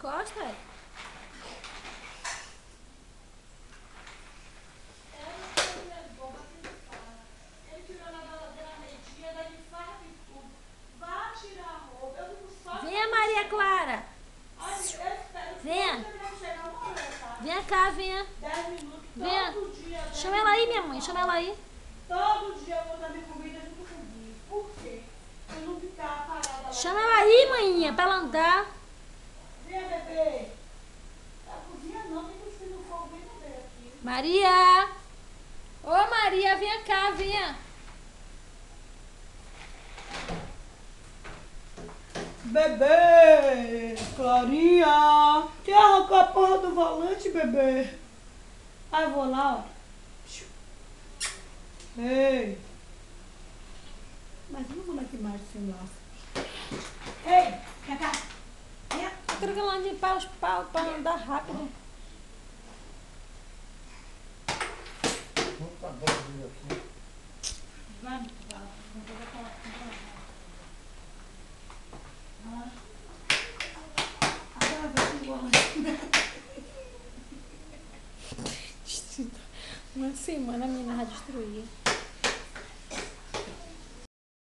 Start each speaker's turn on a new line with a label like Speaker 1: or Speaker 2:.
Speaker 1: Encosta, é. Venha, Maria Clara. Venha. Venha cá, venha.
Speaker 2: 10 minutos,
Speaker 1: Venha.
Speaker 2: todo dia.
Speaker 1: Chama ela aí, minha mãe. Chama ela aí.
Speaker 2: Todo dia eu vou dar minha comida junto comigo. Por quê? Eu não ficar parada lá.
Speaker 1: Chama ela aí, maninha, pra ela andar.
Speaker 2: Venha, bebê. A cozinha não, tem que cuspir no fogo bem no meio aqui.
Speaker 1: Maria. Ô, Maria, venha cá, venha.
Speaker 2: Bebê, Clarinha, quer arrancar a porra do volante, bebê? Aí eu vou lá, ó. Ei. Mas não vou aqui mais sem laço. Ei, vem cá. Vem.
Speaker 1: Eu quero que ela ande para os pau, pra andar rápido.
Speaker 3: Vamos pra dentro aqui.
Speaker 2: Vai, não vou falar agora vai embora.
Speaker 1: Uma semana a menina vai destruir.